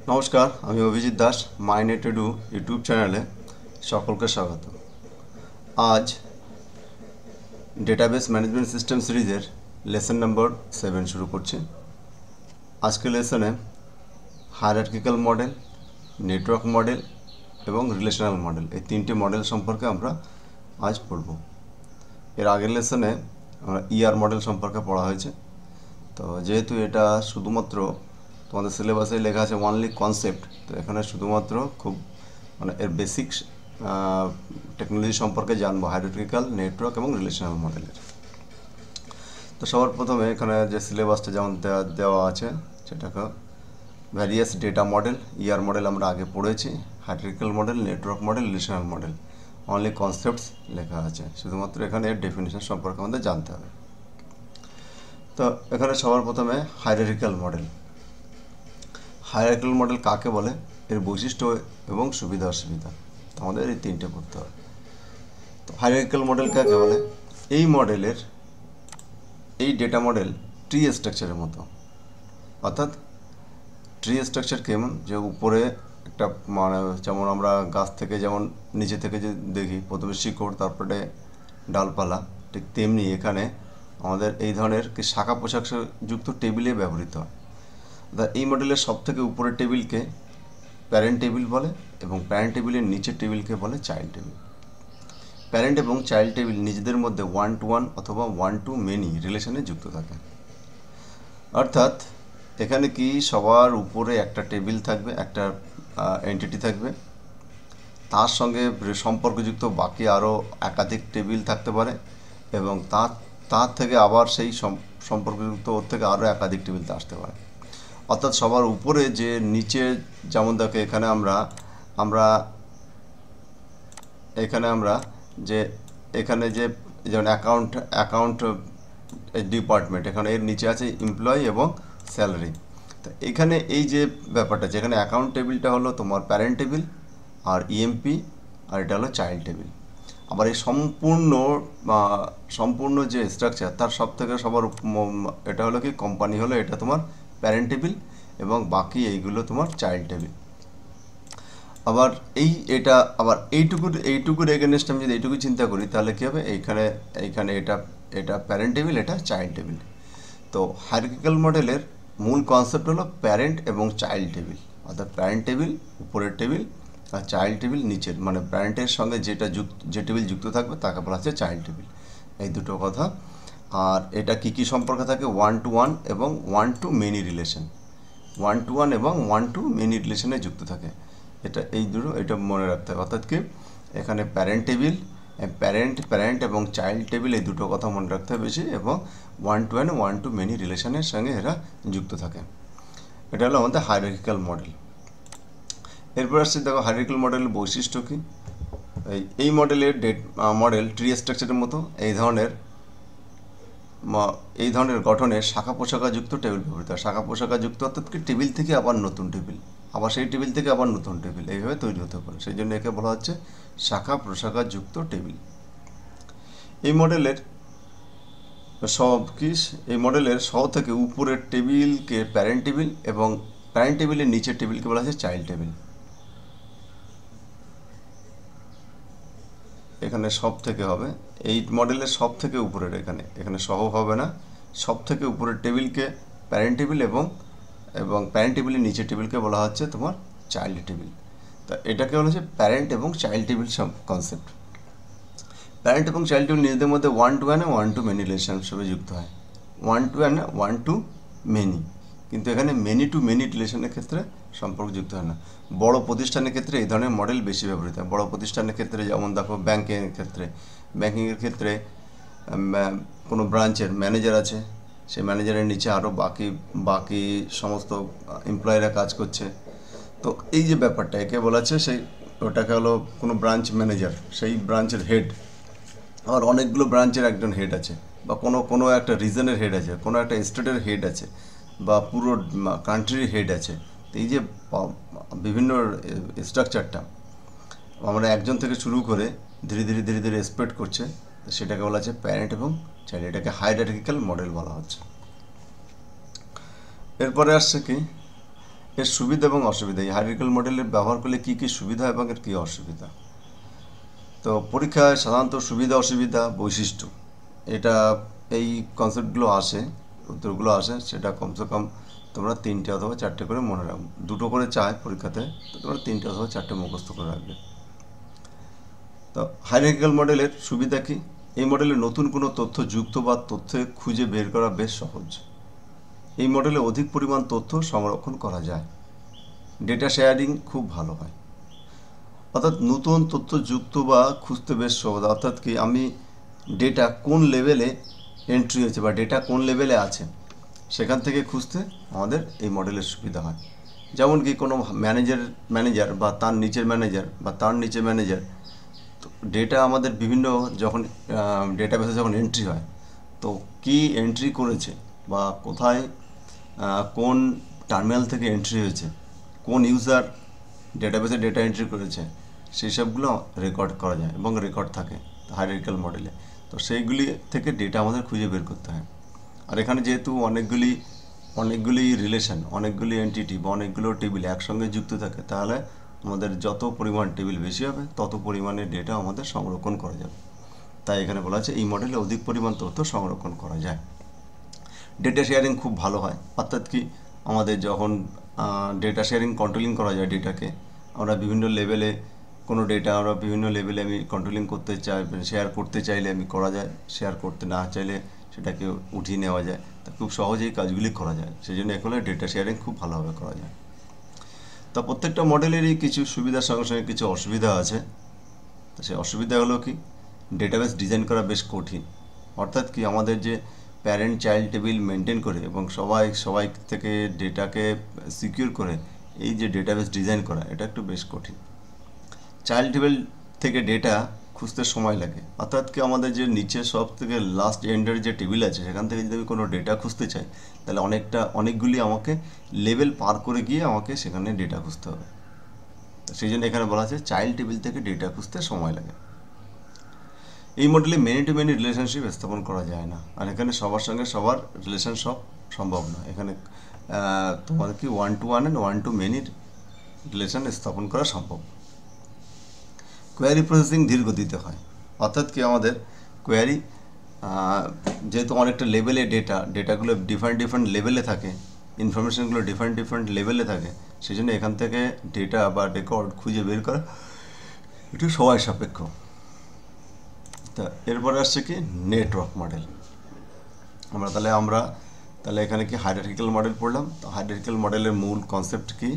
নমস্কার, আমি অভিজিৎ দাস। মাই net to do YouTube চ্যানেলে সকলকে স্বাগত। আজ ডেটাবেস ম্যানেজমেন্ট সিস্টেম সিরিজের লেসন নম্বর 7 শুরু করছি। আজকের লেসনে হায়ারার্কিক্যাল মডেল, নেটওয়ার্ক মডেল এবং রিলেশনাল মডেল, এই তিনটি মডেল সম্পর্কে আমরা আজ পড়ব। এর আগের লেসনে আমরা ইআর মডেল সম্পর্কে পড়া হয়েছে। তো যেহেতু এটা শুধুমাত্র তোমাদের সিলেবাসে লেখা আছে ওনলি কনসেপ্ট, তো এখানে শুধুমাত্র খুব এর বেসিক টেকনোলজি সম্পর্কে জানবো, হায়ারার্কিক্যাল, নেটওয়ার্ক এবং রিলেশনাল মডেলের। তো সবার প্রথমে এখানে যে সিলেবাসটা যেমন দেওয়া আছে সেটাকে various data model, ER model আমরা আগে পড়েছি, hierarchical model, network model, relational model, only concepts লেখা আছে। শুধুমাত্র এখানে এর ডেফিনেশন সম্পর্কে আমাদের জানতে হবে। তো এখানে সবার প্রথমে হায়ারার্কিক্যাল মডেল। হায়ারার্কিক্যাল মডেল কাকে বলে, এর বৈশিষ্ট্য এবং সুবিধা অসুবিধা আমাদের এই তিনটে পড়তে হবে। তো হায়ারার্কিক্যাল মডেল কাকে বলে? এই মডেলের এই ডেটা মডেল ট্রি স্ট্রাকচারের মতো। অর্থাৎ ট্রি স্ট্রাকচার কেমন, যে উপরে একটা যেমন আমরা গাছ থেকে যেমন নিচে থেকে যে দেখি প্রথমে শিকড়, তারপরে ডালপালা, ঠিক তেমনি এখানে আমাদের এই ধরনের শাখা পোশাক যুক্ত টেবিলে ব্যবহৃত হয়। এই মডেলের সবথেকে উপরের টেবিলকে প্যারেন্ট টেবিল বলে এবং প্যারেন্ট টেবিলের নিচের টেবিলকে বলে চাইল্ড টেবিল। প্যারেন্ট এবং চাইল্ড টেবিল নিজেদের মধ্যে 1-to-1 অথবা 1-to-many রিলেশনে যুক্ত থাকে। অর্থাৎ এখানে কি সবার উপরে একটা টেবিল থাকবে, একটা এন্টিটি থাকবে, তার সঙ্গে সম্পর্কযুক্ত বাকি আরও একাধিক টেবিল থাকতে পারে এবং তার থেকে আবার সেই সম্পর্কযুক্ত ওর থেকে আরও একাধিক টেবিল আসতে পারে। অর্থাৎ সবার উপরে যে নিচে, যেমন দেখো এখানে আমরা এখানে যে যেমন অ্যাকাউন্ট ডিপার্টমেন্ট, এখানে এর নিচে আছে এমপ্লয়ি এবং স্যালারি। তো এখানে এই যে ব্যাপারটা, যেখানে অ্যাকাউন্ট টেবিলটা হলো তোমার প্যারেন্ট টেবিল আর ইএমপি, আর এটা হলো চাইল্ড টেবিল। আবার এই সম্পূর্ণ যে স্ট্রাকচার তার সবার এটা হলো কি কোম্পানি হলো, এটা তোমার প্যারেন্ট টেবিল এবং বাকি এইগুলো তোমার চাইল্ড টেবিল। আবার এইটুকুর এগেনস্ট আমি যদি এইটুকু চিন্তা করি তাহলে কী হবে, এইখানে এটা প্যারেন্ট টেবিল, এটা চাইল্ড টেবিল। তো হায়ারার্কিক্যাল মডেলের মূল কনসেপ্ট হলো প্যারেন্ট এবং চাইল্ড টেবিল। অর্থাৎ প্যারেন্ট টেবিল উপরের টেবিল আর চাইল্ড টেবিল নিচের, মানে প্যারেন্টের সঙ্গে যে টেবিল যুক্ত থাকবে তাকে বলা হচ্ছে চাইল্ড টেবিল। এই দুটো কথা। আর এটা কী সম্পর্ক থাকে, 1-to-1 এবং 1-to-many রিলেশন, 1-to-1 এবং 1-to-many রিলেশনে যুক্ত থাকে। এটা মনে রাখতে হবে। অর্থাৎ কি এখানে প্যারেন্ট টেবিল, প্যারেন্ট এবং চাইল্ড টেবিল, এই দুটো কথা মনে রাখতে হবে বেশি, এবং 1-to-1, 1-to-many রিলেশনের সঙ্গে এরা যুক্ত থাকে। এটা হলো আমাদের হায়ারার্কিক্যাল মডেল। এরপর আসছে দেখো হায়ারার্কিক্যাল মডেলের বৈশিষ্ট্য কী। এই মডেল ট্রি স্ট্রাকচারের মতো এই ধরনের গঠনের শাখা পোশাকাযুক্ত টেবিল ব্যবহৃত হয়। শাখা পোশাকাযুক্ত অর্থাৎ কি টেবিল থেকে আবার নতুন টেবিল, আবার সেই টেবিল থেকে আবার নতুন টেবিল, এইভাবে তৈরি হতে পারে। সেই জন্য একে বলা হচ্ছে শাখা প্রশাখাযুক্ত টেবিল। এই মডেলের সব থেকে উপরের টেবিলকে প্যারেন্ট টেবিল এবং প্যারেন্ট টেবিলের নিচের টেবিলকে বলা হচ্ছে চাইল্ড টেবিল। এখানে সব থেকে হবে, এই মডেলের সব থেকে উপরের, এখানে সহ হবে না, সব থেকে উপরের টেবিলকে প্যারেন্ট টেবিল এবং প্যারেন্ট টেবিলের নিচের টেবিলকে বলা হচ্ছে তোমার চাইল্ড টেবিল। তা এটাকে বলা হচ্ছে প্যারেন্ট এবং চাইল্ড টেবিল কনসেপ্ট। প্যারেন্ট এবং চাইল্ড টেবিল নিজেদের মধ্যে 1-to-1 এবং 1-to-many রিলেশন হিসেবে যুক্ত হয়। 1-to-1, 1-to-many, কিন্তু এখানে many-to-many রিলেশনের ক্ষেত্রে সম্পর্ক যুক্ত হয় না। বড় প্রতিষ্ঠানের ক্ষেত্রে এই ধরনের মডেল বেশি ব্যবহৃত হয়। বড় প্রতিষ্ঠানের ক্ষেত্রে যেমন দেখো ব্যাংকিংয়ের ক্ষেত্রে কোনো ব্রাঞ্চের ম্যানেজার আছে, সেই ম্যানেজারের নিচে আরও বাকি সমস্ত এমপ্লয়িরা কাজ করছে। তো এই যে ব্যাপারটা, একে বলা হচ্ছে ওটাকে হলো কোনো ব্রাঞ্চ ম্যানেজার, সেই ব্রাঞ্চের হেড। আর অনেকগুলো ব্রাঞ্চের একজন হেড আছে, বা কোনো একটা রিজনের হেড আছে, কোনো একটা স্টেটের হেড আছে, বা পুরো কান্ট্রির হেড আছে। তো এই যে বিভিন্ন স্ট্রাকচারটা আমরা একজন থেকে শুরু করে ধীরে ধীরে স্প্রেড করছে, সেটাকে বলা হচ্ছে প্যারেন্ট এবং চাইল্ড। এটাকে হায়ারার্কিক্যাল মডেল বলা হচ্ছে। এরপরে আসছে কি এর সুবিধা এবং অসুবিধা, এই হায়ারার্কিক্যাল মডেলের ব্যবহার করলে কী কী সুবিধা এবং এর কী অসুবিধা। তো পরীক্ষায় সাধারণত সুবিধা অসুবিধা বৈশিষ্ট্য এটা এই কনসেপ্টগুলো আসে, উত্তরগুলো আসে, সেটা কমসে কম তোমরা 3টে অথবা 4টে করে মনে রাখবে। 2টো করে চায় পরীক্ষাতে, তো তোমরা 3টে অথবা 4টে মুখস্থ করে রাখবে। তো হায়ারার্কিক্যাল মডেলের সুবিধা কি? এই মডেলে নতুন কোনো তথ্য যুক্ত বা তথ্য খুঁজে বের করা বেশ সহজ। এই মডেলে অধিক পরিমাণ তথ্য সংরক্ষণ করা যায়। ডেটা শেয়ারিং খুব ভালো হয়, অর্থাৎ নতুন তথ্য যুক্ত বা খুঁজতে বেশ সহজ। অর্থাৎ কি, আমি ডেটা কোন লেভেলে এন্ট্রি হয়েছে বা ডেটা কোন লেভেলে আছে সেখান থেকে খুঁজতে আমাদের এই মডেলের সুবিধা হয়। যেমন কি, কোনো ম্যানেজার বা তার নিচের ম্যানেজার বা তার নিচে ম্যানেজার, তো ডেটা আমাদের বিভিন্ন যখন ডেটাবেসে যখন এন্ট্রি হয়, তো কি এন্ট্রি করেছে বা কোথায় কোন টার্মিনাল থেকে এন্ট্রি হয়েছে, কোন ইউজার ডেটাবেসে ডেটা এন্ট্রি করেছে, সেই সবগুলো রেকর্ড করা যায় এবং রেকর্ড থাকে হায়ারার্কিক্যাল মডেলে। তো সেইগুলি থেকে ডেটা আমাদের খুঁজে বের করতে হয়। আর এখানে যেহেতু অনেকগুলি রিলেশন, অনেকগুলি এন্টিটি বা অনেকগুলো টেবিল একসঙ্গে যুক্ত থাকে, তাহলে আমাদের যত পরিমাণ টেবিল বেশি হবে তত পরিমাণে ডেটা আমাদের সংরক্ষণ করা যাবে। তাই এখানে বলা আছে এই মডেলে অধিক পরিমাণ তথ্য সংরক্ষণ করা যায়। ডেটা শেয়ারিং খুব ভালো হয়, অর্থাৎ কি, আমাদের যখন ডেটা শেয়ারিং কন্ট্রোলিং করা যায় ডেটাকে, আমরা বিভিন্ন লেভেলে কোনো ডেটা আমরা বিভিন্ন লেভেলে আমি কন্ট্রোলিং করতে চাই, শেয়ার করতে চাইলে আমি করা যায়, শেয়ার করতে না চাইলে সেটাকে উঠিয়ে নেওয়া যায়। তা খুব সহজেই কাজগুলি করা যায়, সেই জন্য এখানে ডেটা শেয়ারিং খুব ভালোভাবে করা যায়। তা প্রত্যেকটা মডেলেরই কিছু সুবিধার সঙ্গে সঙ্গে কিছু অসুবিধা আছে। তো সেই অসুবিধা হলো কি, ডেটাবেস ডিজাইন করা বেশ কঠিন। অর্থাৎ কি, আমাদের যে প্যারেন্ট চাইল্ড টেবিল মেনটেন করে এবং সবাই থেকে ডেটাকে সিকিউর করে এই যে ডেটাবেস ডিজাইন করা, এটা একটু বেশ কঠিন। চাইল্ড টেবিল থেকে ডেটা খুঁজতে সময় লাগে, অর্থাৎ কি, আমাদের যে নিচে সব থেকে লাস্ট এন্ডের যে টেবিল আছে সেখান থেকে যদি আমি কোনো ডেটা খুঁজতে চাই, তাহলে অনেকগুলি আমাকে লেভেল পার করে গিয়ে আমাকে সেখানে ডেটা খুঁজতে হবে। সেই জন্য এখানে বলা আছে চাইল্ড টেবিল থেকে ডেটা খুঁজতে সময় লাগে। এই মডেলে মেনি টু মেনি রিলেশনশিপ স্থাপন করা যায় না, আর এখানে সবার সঙ্গে সবার রিলেশন সম্ভব নয়। এখানে তোমাদের কি 1 to 1 and 1 to many relation স্থাপন করা সম্ভব। কোয়ারি প্রসেসিং ধীর গতিতে হয়, অর্থাৎ কি, আমাদের কোয়ারি যেহেতু অনেকটা লেভেলে ডেটাগুলো ডিফারেন্ট লেভেলে থাকে, ইনফরমেশনগুলো ডিফারেন্ট লেভেলে থাকে, সেই জন্য এখান থেকে ডেটা বা রেকর্ড খুঁজে বের করা একটু সময় সাপেক্ষ। তা এরপরে আসছে কি, নেটওয়ার্ক মডেল। আমরা তাহলে এখানে কি হায়ারার্কিক্যাল মডেল পড়লাম। তো হায়ারার্কিক্যাল মডেলের মূল কনসেপ্ট কি,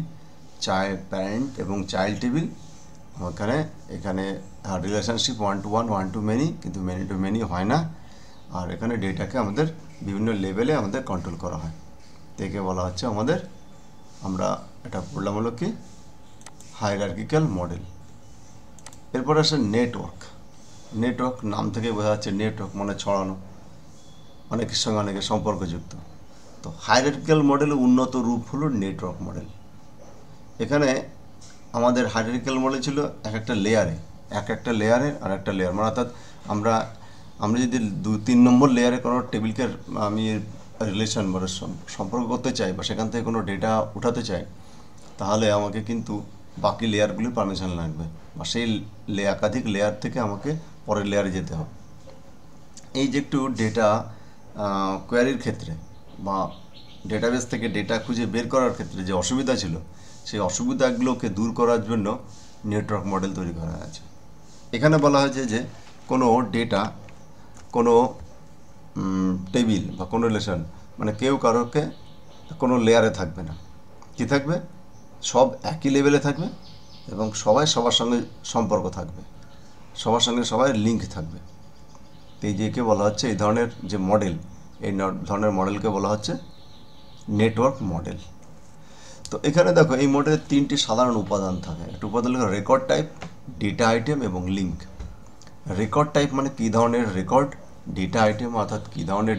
প্যারেন্ট এবং চাইল্ড টেবিল, এখানে রিলেশনশিপ 1 to 1 1 to many, কিন্তু মেনি টু মেনি হয় না। আর এখানে ডেটাকে আমাদের বিভিন্ন লেভেলে আমাদের কন্ট্রোল করা হয়, থেকে বলা হচ্ছে আমরা এটা পড়লাম হলো কি হায়ারার্কিক্যাল মডেল। এরপর আসে নেটওয়ার্ক। নাম থেকে বোঝা যাচ্ছে নেটওয়ার্ক মানে ছড়ানো, অনেকের সঙ্গে অনেকের সম্পর্কযুক্ত। তো হায়ারার্কিক্যাল মডেলের উন্নত রূপ হলো নেটওয়ার্ক মডেল। এখানে আমাদের হায়ারার্কিক্যাল মডেল ছিল এক একটা লেয়ারের আর একটা লেয়ার, মানে অর্থাৎ আমরা যদি 2-3 নম্বর লেয়ারে কোনো টেবিলকে আমি রিলেশন মানে সম্পর্ক করতে চাই বা সেখান থেকে কোনো ডেটা উঠাতে চাই, তাহলে আমাকে কিন্তু বাকি লেয়ারগুলি পারমিশন লাগবে বা সেই একাধিক লেয়ার থেকে আমাকে পরের লেয়ারে যেতে হবে। এই যে একটু ডেটা কোয়ারির ক্ষেত্রে বা ডেটাবেস থেকে ডেটা খুঁজে বের করার ক্ষেত্রে যে অসুবিধা ছিল, সেই অসুবিধাগুলোকে দূর করার জন্য নেটওয়ার্ক মডেল তৈরি করা হয়েছে। এখানে বলা হয়েছে যে কোনো ডেটা, কোনো টেবিল বা কোনো রিলেশন, মানে কেউ কারোকে কোনো লেয়ারে থাকবে না। কি থাকবে? সব একই লেভেলে থাকবে এবং সবাই সবার সঙ্গে সম্পর্ক থাকবে, সবার সঙ্গে সবাই লিঙ্ক থাকবে। এই যেকে বলা হচ্ছে, এই ধরনের যে মডেল, এই ধরনের মডেলকে বলা হচ্ছে নেটওয়ার্ক মডেল। তো এখানে দেখো, এই মডেলের 3টি সাধারণ উপাদান থাকে। একটা উপাদান হলো রেকর্ড টাইপ, ডেটা আইটেম এবং লিঙ্ক। রেকর্ড টাইপ মানে কী ধরনের রেকর্ড, ডেটা আইটেম অর্থাৎ কী ধরনের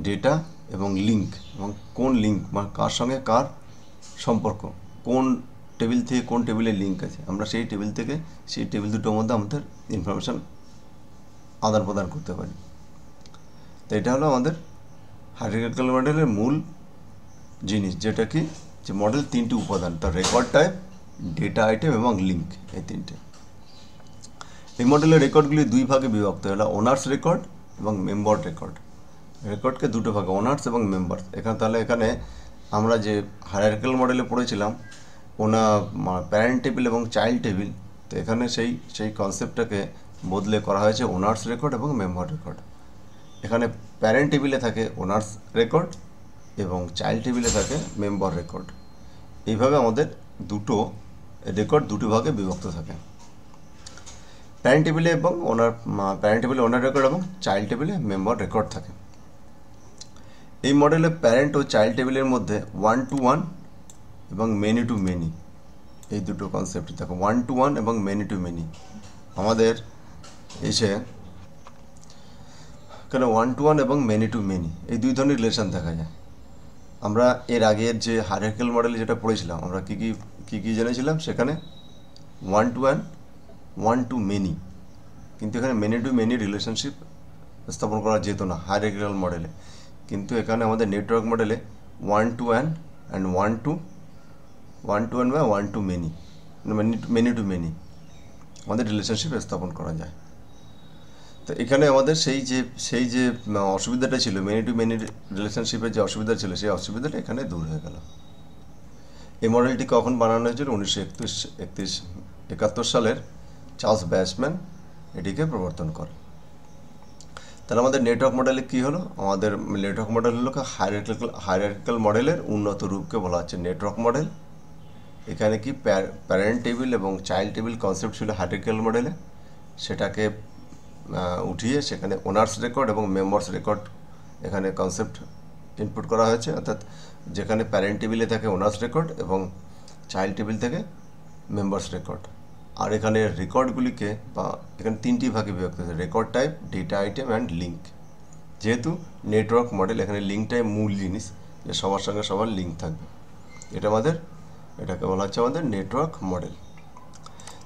ডেটা এবং লিঙ্ক, এবং কোন লিঙ্ক মানে কার সঙ্গে কার সম্পর্ক, কোন টেবিল থেকে কোন টেবিলে লিঙ্ক আছে, আমরা সেই টেবিল থেকে সেই টেবিল দুটোর মধ্যে আমাদের ইনফরমেশান আদান প্রদান করতে পারি। তো এটা হলো আমাদের হায়ারার্কিক্যাল মডেলের মূল জিনিস, যেটা কি যে মডেল তিনটি উপাদান, তার রেকর্ড টাইপ, ডেটা আইটেম এবং লিঙ্ক, এই তিনটে। এই মডেলের রেকর্ডগুলি দুই ভাগে বিভক্ত, হলো ওনার্স রেকর্ড এবং মেম্বার রেকর্ড। রেকর্ডকে দুটো ভাগে, ওনার্স এবং মেম্বার্স। তাহলে এখানে আমরা যে হায়ারার্কিক্যাল মডেলে পড়েছিলাম প্যারেন্ট টেবিল এবং চাইল্ড টেবিল, তো এখানে সেই কনসেপ্টটাকে বদলে করা হয়েছে ওনার্স রেকর্ড এবং মেম্বার রেকর্ড। এখানে প্যারেন্ট টেবিলে থাকে ওনার্স রেকর্ড এবং চাইল্ড টেবিলে থাকে মেম্বার রেকর্ড। এইভাবে আমাদের দুটো রেকর্ড দুটো ভাগে বিভক্ত থাকে। প্যারেন্ট টেবিলে ওনার রেকর্ড এবং চাইল্ড টেবিলে মেম্বার রেকর্ড থাকে। এই মডেলে প্যারেন্ট ও চাইল্ড টেবিলের মধ্যে 1 to 1 এবং মেনি টু মেনি, এই দুটো কনসেপ্ট দেখো, 1 to 1 এবং মেনি টু মেনি। আমাদের এসে কেন 1 to 1 এবং মেনি টু মেনি এই দুই ধরনের রিলেশন দেখা যায়। আমরা এর আগের যে হায়ারার্কিক্যাল মডেলে যেটা পড়েছিলাম, আমরা কী জেনেছিলাম, সেখানে 1 to 1, 1 to many, কিন্তু এখানে মেনি টু মেনি রিলেশনশিপ স্থাপন করা যেত না হায়ারার্কিক্যাল মডেলে। কিন্তু এখানে আমাদের নেটওয়ার্ক মডেলে 1 to 1 অ্যান্ড 1 to 1 বা 1 to many, many two many আমাদের রিলেশনশিপ স্থাপন করা যায়। তো এখানে আমাদের সেই যে অসুবিধাটা ছিল, মেনি টু মেনি রিলেশনশিপের যে অসুবিধা ছিল, সেই অসুবিধাটা এখানে দূর হয়ে গেল। এই মডেলটি কখন বানানো হয়েছিল? 1971 সালের চার্লস ব্যাচম্যান এটিকে প্রবর্তন করে। তাহলে আমাদের নেটওয়ার্ক মডেলে কী হলো? আমাদের নেটওয়ার্ক মডেল হলো হায়ারার্কিক্যাল মডেলের উন্নত রূপকে বলা হচ্ছে নেটওয়ার্ক মডেল। এখানে কি প্যারেন্ট টেবিল এবং চাইল্ড টেবিল কনসেপ্ট ছিল হায়ারার্কিক্যাল মডেলে, সেটাকে উঠিয়ে সেখানে ওনার্স রেকর্ড এবং মেম্বার্স রেকর্ড এখানে কনসেপ্ট ইনপুট করা হয়েছে। অর্থাৎ যেখানে প্যারেন্ট টেবিলে থাকে ওনার্স রেকর্ড এবং চাইল্ড টেবিল থেকে মেম্বার্স রেকর্ড। আর এখানে রেকর্ডগুলিকে এখানে তিনটি ভাগে বিভক্ত হয়েছে, record type, data item and link. যেহেতু নেটওয়ার্ক মডেল, এখানে লিঙ্কটাই মূল জিনিস, যে সবার সঙ্গে সবার লিঙ্ক থাকবে। এটাকে বলা হচ্ছে আমাদের নেটওয়ার্ক মডেল।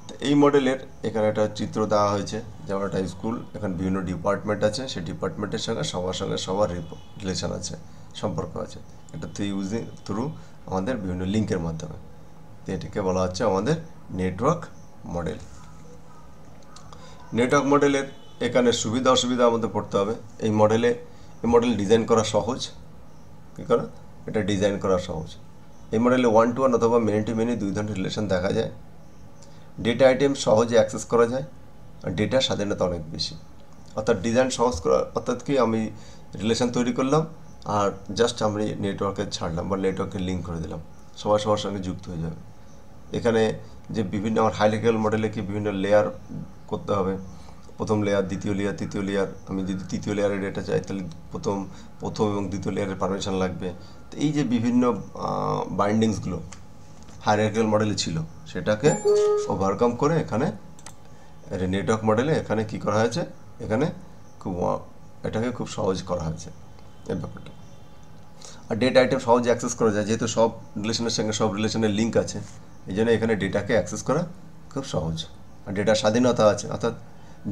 তো এই মডেলের এখানে একটা চিত্র দেওয়া হয়েছে, যেমন একটা স্কুল, এখানে বিভিন্ন ডিপার্টমেন্ট আছে, সেই ডিপার্টমেন্টের সঙ্গে সবার রিলেশন আছে, সম্পর্ক আছে, এটা থ্রু আমাদের বিভিন্ন লিঙ্কের মাধ্যমে। তো এটিকে বলা হচ্ছে আমাদের নেটওয়ার্ক মডেল। নেটওয়ার্ক মডেলের এখানে সুবিধা অসুবিধা আমাদের পড়তে হবে। এই মডেল ডিজাইন করা সহজ। কী করে? এটা ডিজাইন করা সহজ। এই মডেলে 1 to 1 অথবা মেনি টু মেনি দুই ধরনের রিলেশন দেখা যায়। ডেটা আইটেম সহজে অ্যাক্সেস করা যায়, আর ডেটার স্বাধীনতা অনেক বেশি। অর্থাৎ ডিজাইন সহজ করা, অর্থাৎ কি আমি রিলেশন তৈরি করলাম আর জাস্ট আমি নেটওয়ার্কে ছাড়লাম বা নেটওয়ার্কে লিঙ্ক করে দিলাম, সবার সঙ্গে যুক্ত হয়ে যাবে। এখানে যে বিভিন্ন আমার হায়ারার্কিক্যাল মডেলে কি বিভিন্ন লেয়ার করতে হবে, প্রথম লেয়ার, দ্বিতীয় লেয়ার, তৃতীয় লেয়ার। আমি যদি তৃতীয় লেয়ারের ডেটা চাই, তাহলে প্রথম এবং দ্বিতীয় লেয়ারের পারমিশন লাগবে। তো এই যে বিভিন্ন বাইন্ডিংসগুলো হায়ারার্কিক্যাল মডেলে ছিল, সেটাকে ওভারকাম করে এখানে নেটওয়ার্ক মডেলে এখানে কি করা হয়েছে, এখানে এটাকে খুব সহজ করা হয়েছে এই ব্যাপারটা। আর ডেটা আইটেম সহজে অ্যাক্সেস করা যায়, যেহেতু সব রিলেশনের সঙ্গে সব রিলেশনের লিঙ্ক আছে, এই জন্য এখানে ডেটাকে অ্যাক্সেস করা খুব সহজ। আর ডেটার স্বাধীনতা আছে, অর্থাৎ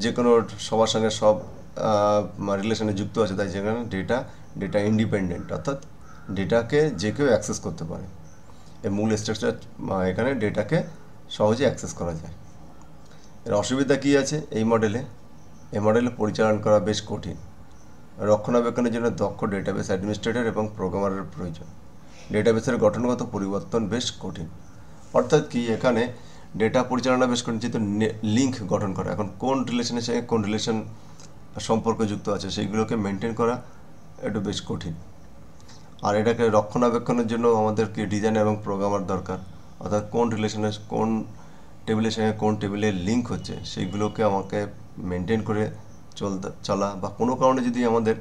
যে কোনো সবার সঙ্গে সব রিলেশনে যুক্ত আছে, তাই যেখানে ডেটা ইন্ডিপেন্ডেন্ট, অর্থাৎ ডেটাকে যে কেউ অ্যাক্সেস করতে পারে। এর মূল স্ট্রাকচার এখানে ডেটাকে সহজে অ্যাক্সেস করা যায়। এর অসুবিধা কী আছে? এই মডেলে পরিচালনা করা বেশ কঠিন। রক্ষণাবেক্ষণের জন্য দক্ষ ডেটাবেস অ্যাডমিনিস্ট্রেটর এবং প্রোগ্রামারের প্রয়োজন। ডেটাবেসের গঠনগত পরিবর্তন বেশ কঠিন। অর্থাৎ কি, এখানে ডেটা পরিচালনা বেশ কঠিন, যেহেতু লিঙ্ক গঠন করা, এখন কোন রিলেশনের সঙ্গে কোন রিলেশন সম্পর্ক যুক্ত আছে সেইগুলোকে মেনটেন করা একটু বেশ কঠিন। আর এটাকে রক্ষণাবেক্ষণের জন্য আমাদেরকে ডিজাইন এবং প্রোগ্রামার দরকার, অর্থাৎ কোন রিলেশনের কোন টেবিলের সঙ্গে কোন টেবিলের লিঙ্ক হচ্ছে সেইগুলোকে আমাকে মেনটেন করে চলা, বা কোনো কারণে যদি আমাদের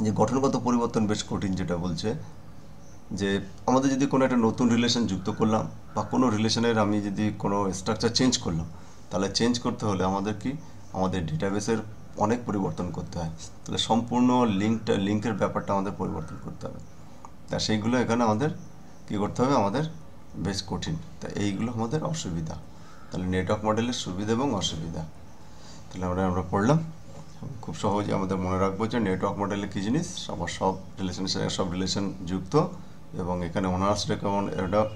যে গঠনগত পরিবর্তন বেশ কঠিন, যেটা বলছে যে আমাদের যদি কোনো একটা নতুন রিলেশন যুক্ত করলাম বা কোনো রিলেশনের আমি যদি কোনো স্ট্রাকচার চেঞ্জ করলাম, তাহলে চেঞ্জ করতে হলে আমাদের ডেটাবেসের অনেক পরিবর্তন করতে হয়। তাহলে সম্পূর্ণ লিঙ্কের ব্যাপারটা আমাদের পরিবর্তন করতে হবে। তা সেইগুলো এখানে আমাদের কী করতে হবে, আমাদের বেশ কঠিন। তা এইগুলো আমাদের অসুবিধা। তাহলে নেটওয়ার্ক মডেলের সুবিধা এবং অসুবিধা তাহলে আমরা পড়লাম। খুব সহজে আমাদের মনে রাখবো যে নেটওয়ার্ক মডেলে কী জিনিস, সব রিলেশনের সঙ্গে সব রিলেশন যুক্ত এবং এখানে ওনার্স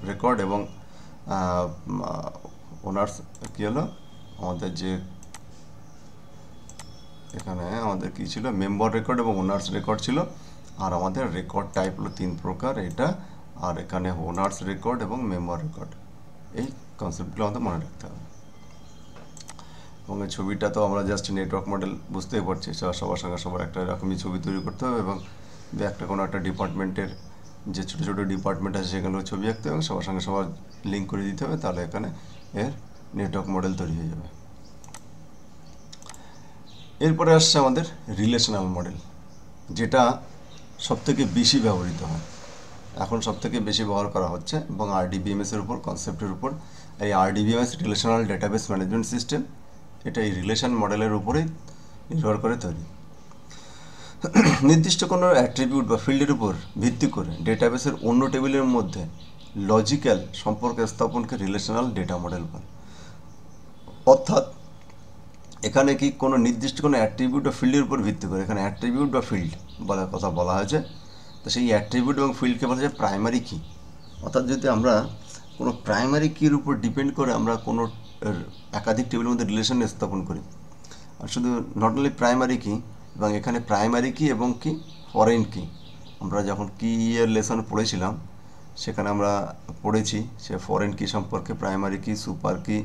রেকর্ড এবং ওনার্স কী হলো আমাদের যে এখানে আমাদের কী ছিল মেম্বার রেকর্ড এবং ওনার্স রেকর্ড ছিল। আর আমাদের রেকর্ড টাইপ হলো 3 প্রকার, এটা আর এখানে ওনার্স রেকর্ড এবং মেম্বার রেকর্ড। এই কনসেপ্টগুলো আমাদের মনে রাখতে হবে। এবং এই ছবিটা তো আমরা জাস্ট নেটওয়ার্ক মডেল বুঝতেই পারছি, সবার সঙ্গে সবার একটা এরকমই ছবি তৈরি করতে হবে এবং একটা কোনো একটা ডিপার্টমেন্টের যে ছোটো ছোটো ডিপার্টমেন্ট আছে সেগুলো ছবি আঁকতে হবে, সবার সঙ্গে সবার লিঙ্ক করে দিতে হবে, তাহলে এখানে এর নেটওয়ার্ক মডেল তৈরি হয়ে যাবে। এরপরে আসছে আমাদের রিলেশনাল মডেল, যেটা সবথেকে বেশি ব্যবহৃত হয়, এখন সবথেকে বেশি ব্যবহার করা হচ্ছে এবং আরডিবিএমএসের উপর কনসেপ্টের উপর। এই RDBMS relational database management system, এটা এই রিলেশন মডেলের উপরেই নির্ভর করে তৈরি। নির্দিষ্ট কোনো অ্যাট্রিবিউট বা ফিল্ডের উপর ভিত্তি করে ডেটাবেসের অন্য টেবিলের মধ্যে লজিক্যাল সম্পর্ক স্থাপনকে রিলেশনাল ডেটা মডেল বলে। অর্থাৎ এখানে কি কোনো নির্দিষ্ট কোনো অ্যাট্রিবিউট বা ফিল্ডের উপর ভিত্তি করে, এখানে অ্যাট্রিবিউট বা ফিল্ড বলার কথা বলা হয়েছে, তো সেই অ্যাট্রিবিউট এবং ফিল্ডকে বলা যায় প্রাইমারি কি। অর্থাৎ যদি আমরা কোনো প্রাইমারি কির উপর ডিপেন্ড করে আমরা কোনো একাধিক টেবিলের মধ্যে রিলেশন স্থাপন করি, আর শুধু নট অনলি প্রাইমারি কি, এবং এখানে প্রাইমারি কি এবং কি ফরেন কি, আমরা যখন কি এর লেসন পড়েছিলাম সেখানে আমরা পড়েছি সে ফরেন কি সম্পর্কে, প্রাইমারি কি, সুপার কি,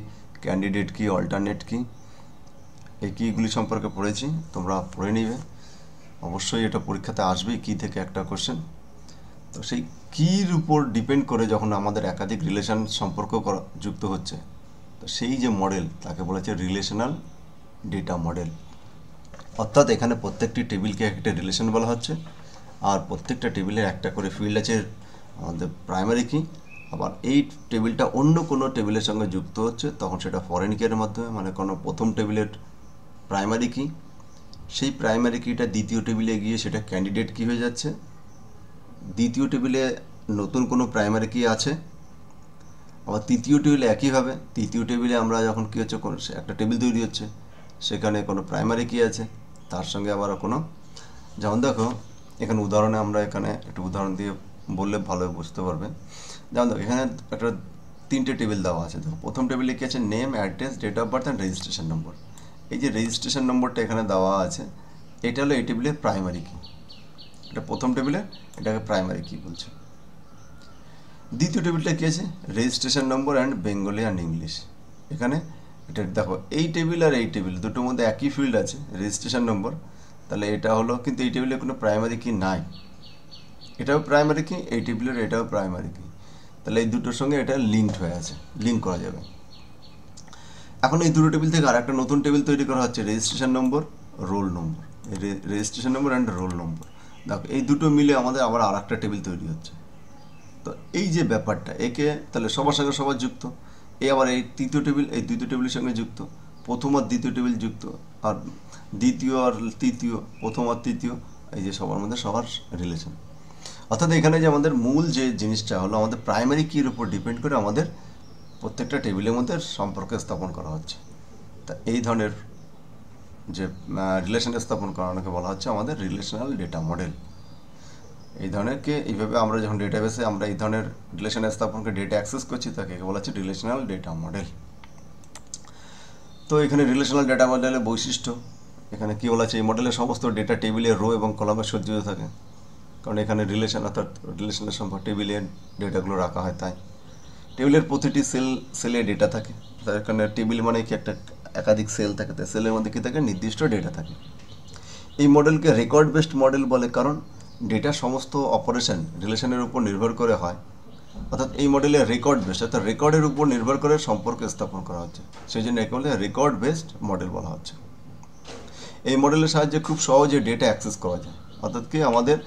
ক্যান্ডিডেট কি, অল্টারনেট কি, এই কিগুলি সম্পর্কে পড়েছি, তোমরা পড়ে নিবে। অবশ্যই এটা পরীক্ষাতে আসবেই কি থেকে একটা কোশ্চেন। তো সেই কির উপর ডিপেন্ড করে যখন আমাদের একাধিক রিলেশন সম্পর্ক যুক্ত হচ্ছে, তো সেই যে মডেল তাকে বলেছে রিলেশনাল ডেটা মডেল। অর্থাৎ এখানে প্রত্যেকটি টেবিলকে একটা রিলেশন বলা হচ্ছে, আর প্রত্যেকটা টেবিলের একটা করে ফিল্ড আছে আমাদের প্রাইমারি কি, আবার এই টেবিলটা অন্য কোনো টেবিলের সঙ্গে যুক্ত হচ্ছে তখন সেটা ফরেন কিয়ের মাধ্যমে, মানে কোনো প্রথম টেবিলের প্রাইমারি কি, সেই প্রাইমারি কিটা দ্বিতীয় টেবিলে গিয়ে সেটা ক্যান্ডিডেট কি হয়ে যাচ্ছে, দ্বিতীয় টেবিলে নতুন কোনো প্রাইমারি কি আছে, আবার তৃতীয় টেবিলে একইভাবে তৃতীয় টেবিলে আমরা যখন কী হচ্ছে কোনো একটা টেবিল তৈরি হচ্ছে সেখানে কোনো প্রাইমারি কি আছে, তার সঙ্গে আবার কোনো, যেমন দেখো এখানে উদাহরণে আমরা এখানে একটু উদাহরণ দিয়ে বললে ভালো বুঝতে পারবে। যেমন দেখো এখানে একটা 3টে টেবিল দেওয়া আছে, দেখো প্রথম টেবিলে কী আছে name, address, date of birth and registration number. এই যে রেজিস্ট্রেশন নম্বরটা এখানে দেওয়া আছে, এটা হলো এই টেবিলের প্রাইমারি কি, এটা প্রথম টেবিলে, এটাকে প্রাইমারি কি বলছে। দ্বিতীয় টেবিলটা কী আছে registration number and Bengali and English. এখানে এটা দেখো এই টেবিল আর এই টেবিল দুটোর মধ্যে একই ফিল্ড আছে রেজিস্ট্রেশন নম্বর, তাহলে এটা হলো, কিন্তু এই টেবিলে কোনো প্রাইমারি কি নাই, এটাও প্রাইমারি কি, এই টেবিলের এটাও প্রাইমারি কি, তাহলে এই দুটোর সঙ্গে এটা লিঙ্কড হয়ে আছে, লিঙ্ক করা যাবে। এখন এই দুটো টেবিল থেকে আর একটা নতুন টেবিল তৈরি করা হচ্ছে registration number, roll number, registration number and roll number. দেখো এই দুটো মিলে আমাদের আবার আর একটা টেবিল তৈরি হচ্ছে। তো এই যে ব্যাপারটা, একে তাহলে সবার সঙ্গে সবার যুক্ত, এই আবার এই তৃতীয় টেবিল এই দ্বিতীয় টেবিলের সঙ্গে যুক্ত, প্রথম আর দ্বিতীয় টেবিল যুক্ত, আর দ্বিতীয় আর তৃতীয়, প্রথম আর তৃতীয়, এই যে সবার মধ্যে সবার রিলেশন। অর্থাৎ এখানে যে আমাদের মূল যে জিনিসটা হলো আমাদের প্রাইমারি কির উপর ডিপেন্ড করে আমাদের প্রত্যেকটা টেবিলের মধ্যে সম্পর্ক স্থাপন করা হচ্ছে। তা এই ধরনের যে রিলেশন স্থাপন করানোকে বলা হচ্ছে আমাদের রিলেশনাল ডেটা মডেল। এই ধরনেরকে এইভাবে আমরা যখন ডেটাবেসে আমরা এই ধরনের রিলেশন স্থাপনকে ডেটা অ্যাক্সেস করছি তাকে বলা হচ্ছে রিলেশনাল ডেটা মডেল। তো এখানে রিলেশনাল ডেটা মডেলের বৈশিষ্ট্য, এখানে কী বলা আছে, এই মডেলের সমস্ত ডেটা টেবিলের রো এবং কলামে সজ্জিত থাকে, কারণ এখানে রিলেশন অর্থাৎ রিলেশনের সম্পর্ক টেবিলে ডেটাগুলো রাখা হয়, তাই টেবিলের প্রতিটি সেলে ডেটা থাকে, তার কারণে টেবিল মানে কি একটা একাধিক সেল থাকে, তাই সেলের মধ্যে কী থাকে নির্দিষ্ট ডেটা থাকে। এই মডেলকে রেকর্ড বেসড মডেল বলে, কারণ ডেটার সমস্ত অপারেশন রিলেশনের উপর নির্ভর করে হয়, অর্থাৎ এই মডেলে রেকর্ড বেসড অর্থাৎ রেকর্ডের উপর নির্ভর করে সম্পর্ক স্থাপন করা হচ্ছে, সেই জন্য একে বলে রেকর্ড বেসড মডেল বলা হচ্ছে। এই মডেলের সাহায্যে খুব সহজে ডেটা অ্যাক্সেস করা যায়, অর্থাৎ কি আমাদের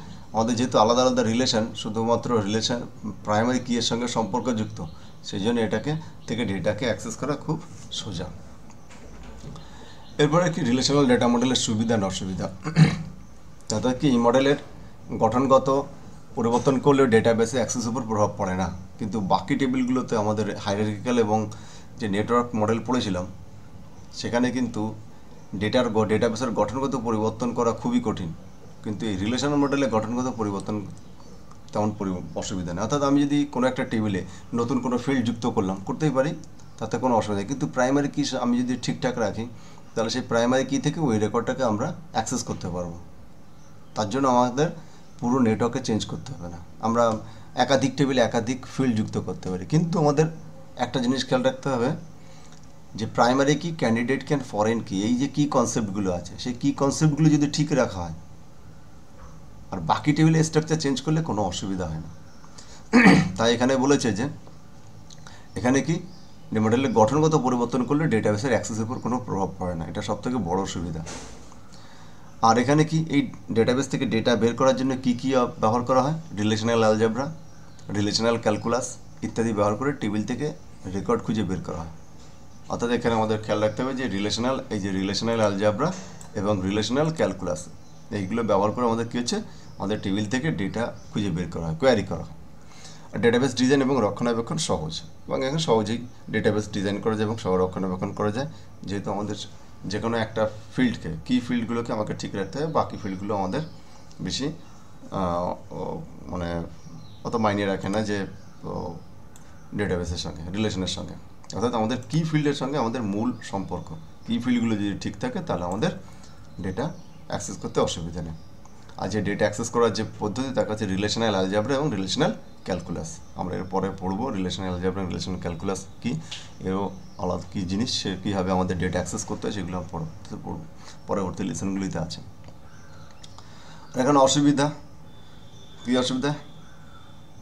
যেহেতু আলাদা আলাদা রিলেশন, শুধুমাত্র রিলেশন প্রাইমারি কি এর সঙ্গে সম্পর্কযুক্ত, সেই জন্য এটাকে থেকে ডেটাকে অ্যাক্সেস করা খুব সোজা। এরপরে কি রিলেশনাল ডেটা মডেলের সুবিধা না অসুবিধা, অর্থাৎ কি এই মডেলের গঠনগত পরিবর্তন করলেও ডেটাবেসে অ্যাক্সেস উপর প্রভাব পড়ে না, কিন্তু বাকি টেবিলগুলোতে আমাদের হাইরার্কিক্যাল এবং যে নেটওয়ার্ক মডেল পড়েছিলাম সেখানে কিন্তু ডেটাবেসের গঠনগত পরিবর্তন করা খুবই কঠিন, কিন্তু এই রিলেশনাল মডেলে গঠনগত পরিবর্তন তেমন অসুবিধা নেই। অর্থাৎ আমি যদি কোনো একটা টেবিলে নতুন কোনো ফিল্ড যুক্ত করলাম, করতেই পারি, তাতে কোনো অসুবিধা নেই। কিন্তু প্রাইমারি কি আমি যদি ঠিকঠাক রাখি, তাহলে সেই প্রাইমারি কি থেকে ওই রেকর্ডটাকে আমরা অ্যাক্সেস করতে পারবো। তার জন্য আমাদের পুরো নেটওয়ার্কে চেঞ্জ করতে হবে না। আমরা একাধিক টেবিলে একাধিক ফিল্ড যুক্ত করতে পারি, কিন্তু আমাদের একটা জিনিস খেয়াল রাখতে হবে যে প্রাইমারি কি, ক্যান্ডিডেট কি, অ্যান্ড ফরেন কি, এই যে কি কনসেপ্টগুলো আছে, সেই কি কনসেপ্টগুলো যদি ঠিক রাখা হয়, আর বাকি টেবিলে স্ট্রাকচার চেঞ্জ করলে কোনো অসুবিধা হয় না। তাই এখানে বলেছে যে এখানে কি মডেলের গঠনগত পরিবর্তন করলে ডেটাবেসের অ্যাক্সেসের উপর কোনো প্রভাব পড়ে না, এটা সবথেকে বড় সুবিধা। আর এখানে কি এই ডেটাবেস থেকে ডেটা বের করার জন্য কি কি ব্যবহার করা হয়, রিলেশনাল অ্যালজেব্রা, রিলেশনাল ক্যালকুলাস ইত্যাদি ব্যবহার করে টেবিল থেকে রেকর্ড খুঁজে বের করা হয়। অর্থাৎ এখানে আমাদের খেয়াল রাখতে হবে যে রিলেশনাল অ্যালজেব্রা এবং রিলেশনাল ক্যালকুলাস এইগুলো ব্যবহার করে আমাদের কী হচ্ছে, আমাদের টেবিল থেকে ডেটা খুঁজে বের করা হয়, কোয়ারি করা হয়। আর ডেটাবেস ডিজাইন এবং রক্ষণাবেক্ষণ সহজ, এবং এখন সহজেই ডেটাবেস ডিজাইন করা যায় এবং রক্ষণাবেক্ষণ করা যায়, যেহেতু আমাদের যে কোনো একটা ফিল্ডকে, কি ফিল্ডগুলোকে আমাকে ঠিক রাখতে হবে, বাকি ফিল্ডগুলো আমাদের বেশি মানে অত মাইনে রাখে না যে ডেটাবেসের সঙ্গে, রিলেশনের সঙ্গে। অর্থাৎ আমাদের কি ফিল্ডের সঙ্গে আমাদের মূল সম্পর্ক, কি ফিল্ডগুলো যদি ঠিক থাকে তাহলে আমাদের ডেটা অ্যাক্সেস করতে অসুবিধা নেই। আর যে ডেটা অ্যাক্সেস করার যে পদ্ধতি তার কাছে রিলেশনাল অ্যালজেব্রা এবং রিলেশনাল ক্যালকুলাস, আমরা এর পরে পড়বো রিলেশনাল অ্যালজেব্রা এবং রিলেশনাল ক্যালকুলাস কী, এরও আলাদা কী জিনিস, সে কীভাবে আমাদের ডেটা অ্যাক্সেস করতে হয় সেগুলো পরবর্তী লেসনগুলিতে আছে। এখন অসুবিধা, কী অসুবিধা,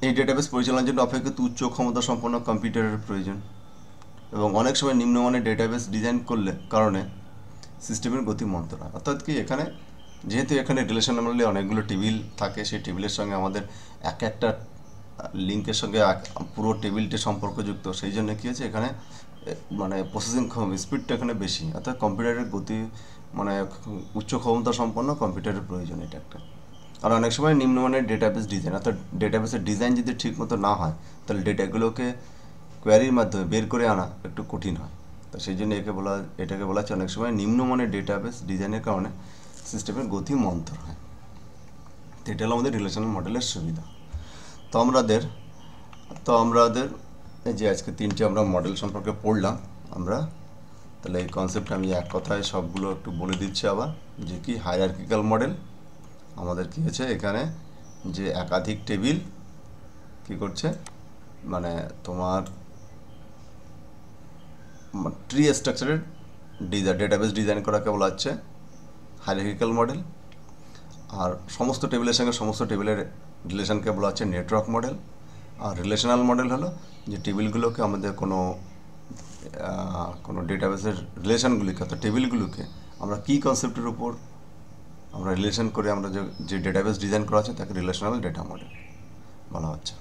এই ডেটাবেস পরিচালনার জন্য অপেক্ষাকৃত উচ্চ ক্ষমতা সম্পন্ন কম্পিউটারের প্রয়োজন, এবং অনেক সময় নিম্নমানের ডেটাবেস ডিজাইন করলে কারণে সিস্টেমের গতি মন্থর হয়। অর্থাৎ কি এখানে যেহেতু এখানে রিলেশনালি অনেকগুলো টেবিল থাকে, সেই টেবিলের সঙ্গে আমাদের একটা লিঙ্কের সঙ্গে পুরো টেবিলটি সম্পর্কযুক্ত, সেই জন্য কী হচ্ছে এখানে মানে প্রসেসিং স্পিডটা এখানে বেশি, অর্থাৎ কম্পিউটারের গতি মানে উচ্চ ক্ষমতা সম্পন্ন কম্পিউটারের প্রয়োজন এটা একটা। আর অনেক সময় নিম্নমানের ডেটাবেস ডিজাইন, অর্থাৎ ডেটাবেসের ডিজাইন যদি ঠিকমতো না হয় তাহলে ডেটাগুলোকে কোয়ারির মাধ্যমে বের করে আনা একটু কঠিন হয়। তো সেই জন্য এটাকে বলা হচ্ছে অনেক সময় নিম্নমানের ডেটাবেস ডিজাইনের কারণে সিস্টেমের গতি মন্থর হয়। তো এটা হলো আমাদের রিলেশনাল মডেলের সুবিধা। তো আমাদের এই যে আজকে 3টে আমরা মডেল সম্পর্কে পড়লাম আমরা, তাহলে এই কনসেপ্ট আমি এক কথায় সবগুলো একটু বলে দিচ্ছি আবার, যে কি হায়ারার্কিক্যাল মডেল আমাদের কী হয়েছে এখানে, যে একাধিক টেবিল কী করছে, মানে তোমার ট্রি স্ট্রাকচারের ডেটাবেস ডিজাইন করাকে বলা হচ্ছে হায়ারার্কিক্যাল মডেল। আর সমস্ত টেবিলের সঙ্গে সমস্ত টেবিলের রিলেশনকে বলা হচ্ছে নেটওয়ার্ক মডেল। আর রিলেশনাল মডেল হলো যে টেবিলগুলোকে আমাদের কোনো ডেটাবেসের রিলেশনগুলিকে, অর্থাৎ টেবিলগুলোকে আমরা কী কনসেপ্টের উপর আমরা রিলেশন করে আমরা যে ডেটাবেস ডিজাইন করা আছে তাকে রিলেশনাল ডেটা মডেল বলা হচ্ছে।